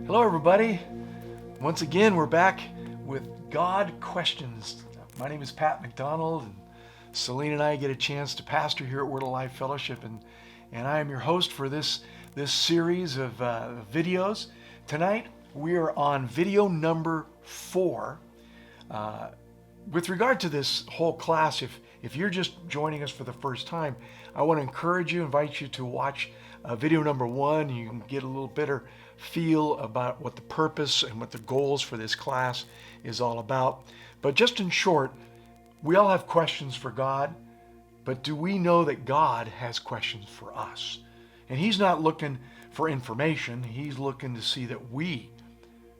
Hello, everybody. Once again, we're back with God Questions. My name is Pat McDonald, and Celine and I get a chance to pastor here at Word of Life Fellowship, and I am your host for this series of videos. Tonight, we are on video number 4. With regard to this whole class, if you're just joining us for the first time, I want to encourage you, invite you to watch video number 1. You can get a little better feel about what the purpose and what the goals for this class is all about. But just in short, we all have questions for God, but do we know that God has questions for us? And He's not looking for information. He's looking to see that we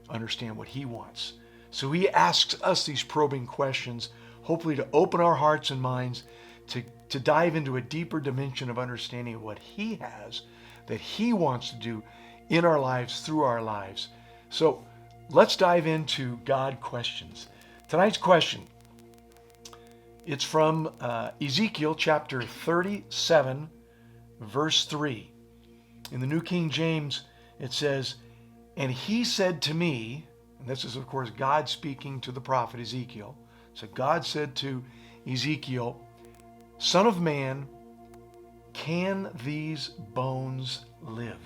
understand what He wants. So He asks us these probing questions, hopefully to open our hearts and minds to dive into a deeper dimension of understanding of what He has, that He wants to do in our lives, through our lives. So let's dive into God questions. Tonight's question, it's from Ezekiel chapter 37, verse 3. In the New King James, it says, "And He said to me," and this is, of course, God speaking to the prophet Ezekiel. So God said to Ezekiel, "Son of man, can these bones live?"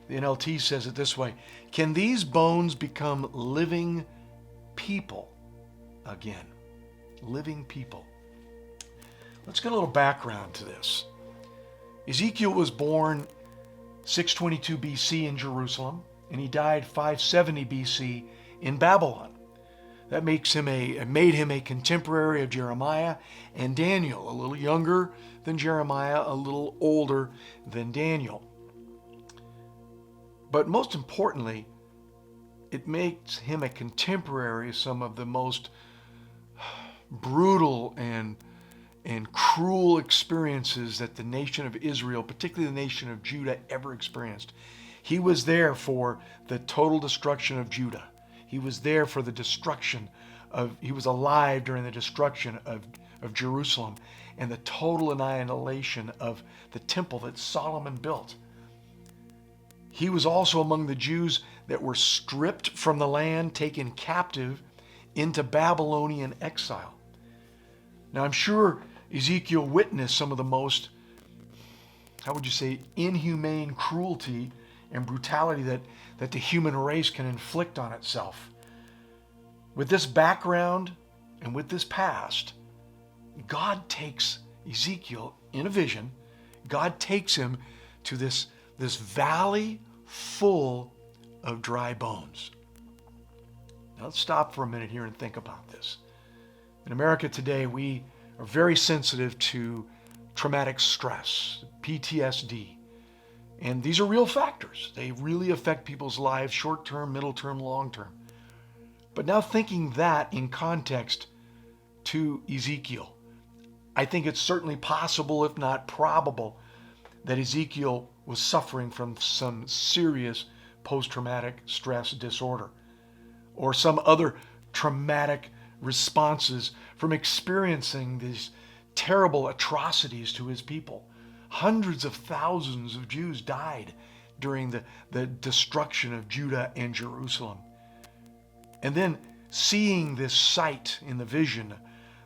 The NLT says it this way: "Can these bones become living people again?" Living people. Let's get a little background to this. Ezekiel was born 622 BC in Jerusalem, and he died 570 BC in Babylon. That made him a contemporary of Jeremiah and Daniel, a little younger than Jeremiah, a little older than Daniel. But most importantly, it makes him a contemporary of some of the most brutal and cruel experiences that the nation of Israel, particularly the nation of Judah, ever experienced. He was there for the total destruction of Judah. He was there for the destruction he was alive during the destruction of Jerusalem and the total annihilation of the temple that Solomon built. He was also among the Jews that were stripped from the land, taken captive into Babylonian exile. Now, I'm sure Ezekiel witnessed some of the most, inhumane cruelty and brutality that the human race can inflict on itself. With this background and with this past, God takes Ezekiel in a vision. God takes him to this valley full of dry bones. Now let's stop for a minute here and think about this. In America today, we are very sensitive to traumatic stress, PTSD. And these are real factors. They really affect people's lives, short-term, middle-term, long-term. But now thinking that in context to Ezekiel, I think it's certainly possible, if not probable, that Ezekiel was suffering from some serious post-traumatic stress disorder or some other traumatic responses from experiencing these terrible atrocities to his people. Hundreds of thousands of Jews died during the destruction of Judah and Jerusalem. And then seeing this sight in the vision,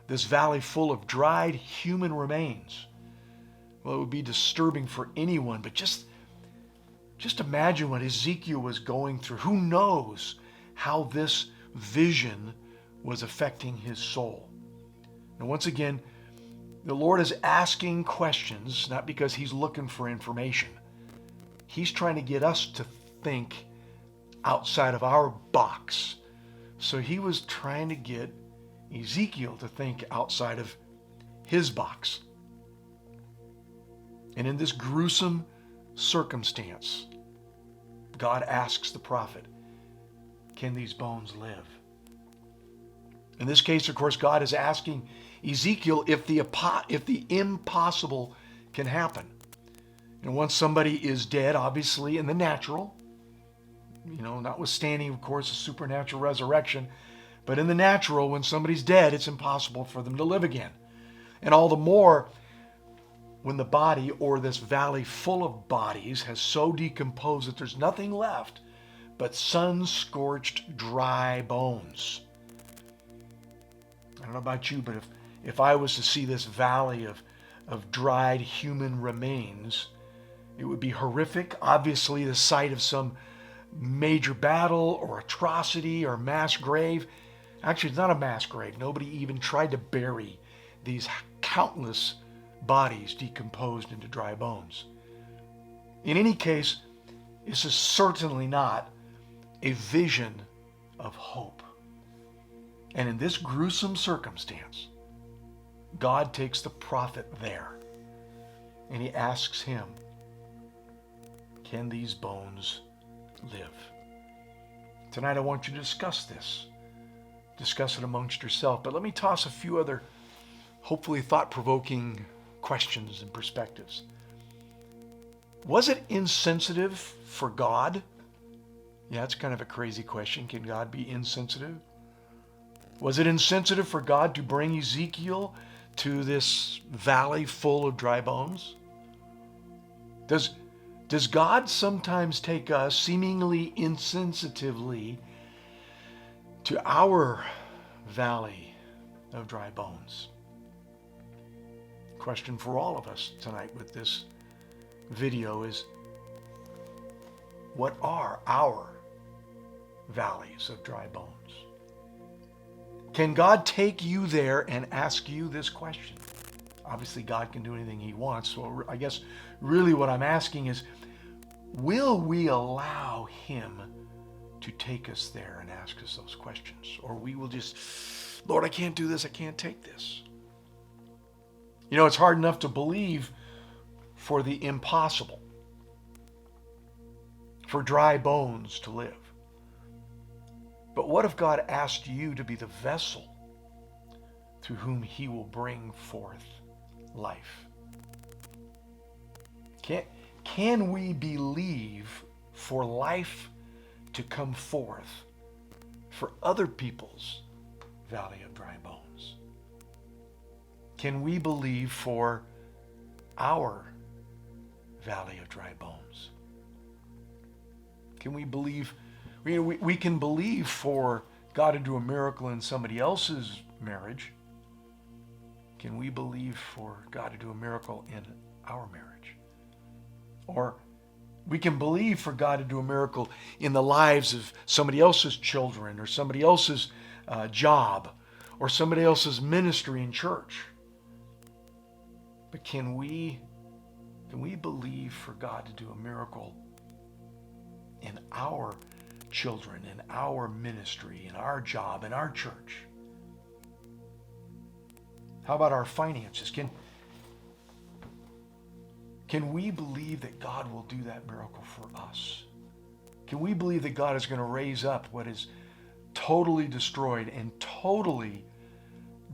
this valley full of dried human remains, well, it would be disturbing for anyone, but just imagine what Ezekiel was going through. Who knows how this vision was affecting his soul? Now, once again, the Lord is asking questions, not because He's looking for information. He's trying to get us to think outside of our box. So He was trying to get Ezekiel to think outside of his box. And in this gruesome circumstance, God asks the prophet, "Can these bones live?" In this case, of course, God is asking Ezekiel if the impossible can happen. And once somebody is dead, obviously in the natural, notwithstanding, of course, a supernatural resurrection, but in the natural, when somebody's dead, it's impossible for them to live again. And all the more when the body, or this valley full of bodies, has so decomposed that there's nothing left but sun-scorched dry bones. I don't know about you, but if I was to see this valley of dried human remains, it would be horrific. Obviously the site of some major battle or atrocity or mass grave. Actually, it's not a mass grave. Nobody even tried to bury these countless bodies decomposed into dry bones. In any case, this is certainly not a vision of hope. And in this gruesome circumstance, God takes the prophet there and he asks him, can these bones live? Tonight I want you to discuss this. Discuss it amongst yourself. But let me toss a few other, hopefully thought-provoking questions and perspectives. Was it insensitive for God? Yeah, it's kind of a crazy question. Can God be insensitive? Was it insensitive for God to bring Ezekiel to this valley full of dry bones? Does God sometimes take us seemingly insensitively to our valley of dry bones? Question for all of us tonight with this video is, what are our valleys of dry bones? Can God take you there and ask you this question? Obviously, God can do anything he wants. So I guess really what I'm asking is, will we allow him to take us there and ask us those questions? Or we will just, Lord, I can't do this. I can't take this. You know, it's hard enough to believe for the impossible, for dry bones to live. But what if God asked you to be the vessel through whom he will bring forth life? Can we believe for life to come forth for other people's valley of dry bones? Can we believe for our valley of dry bones? Can we believe? We can believe for God to do a miracle in somebody else's marriage. Can we believe for God to do a miracle in our marriage? Or we can believe for God to do a miracle in the lives of somebody else's children or somebody else's job or somebody else's ministry in church. But can we believe for God to do a miracle in our children, in our ministry, in our job, in our church? How about our finances? Can we believe that God will do that miracle for us? Can we believe that God is going to raise up what is totally destroyed and totally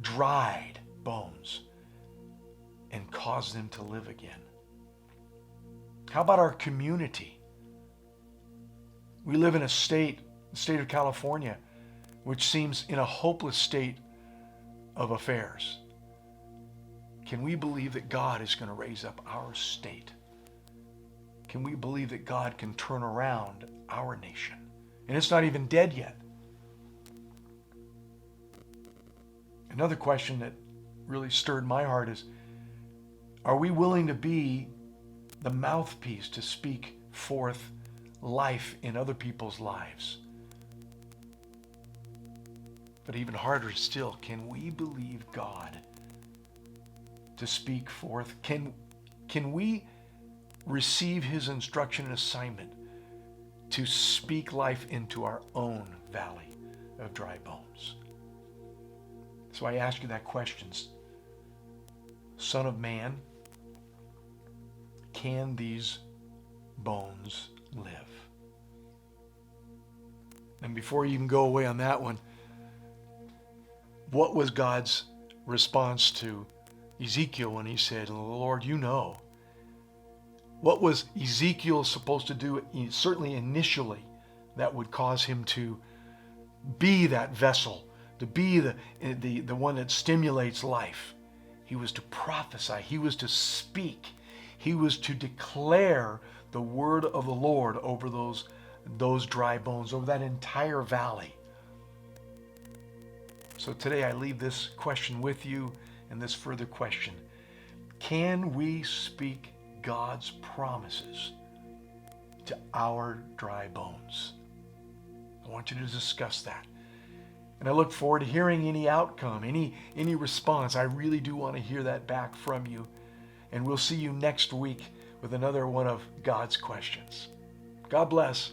dried bones and cause them to live again? How about our community? We live in a state, the state of California, which seems in a hopeless state of affairs. Can we believe that God is going to raise up our state? Can we believe that God can turn around our nation? And it's not even dead yet. Another question that really stirred my heart is, are we willing to be the mouthpiece to speak forth life in other people's lives? But even harder still, can we believe God to speak forth? Can we receive his instruction and assignment to speak life into our own valley of dry bones? So I ask you that question. Son of man, can these bones live? And before you can go away on that one, what was God's response to Ezekiel when he said, Lord, you know? What was Ezekiel supposed to do, certainly initially, that would cause him to be that vessel, to be the one that stimulates life? He was to prophesy. He was to speak. He was to declare the word of the Lord over those those dry bones, over that entire valley. So today I leave this question with you and this further question. Can we speak God's promises to our dry bones? I want you to discuss that. And I look forward to hearing any outcome, any response. I really do want to hear that back from you. And we'll see you next week with another one of God's questions. God bless.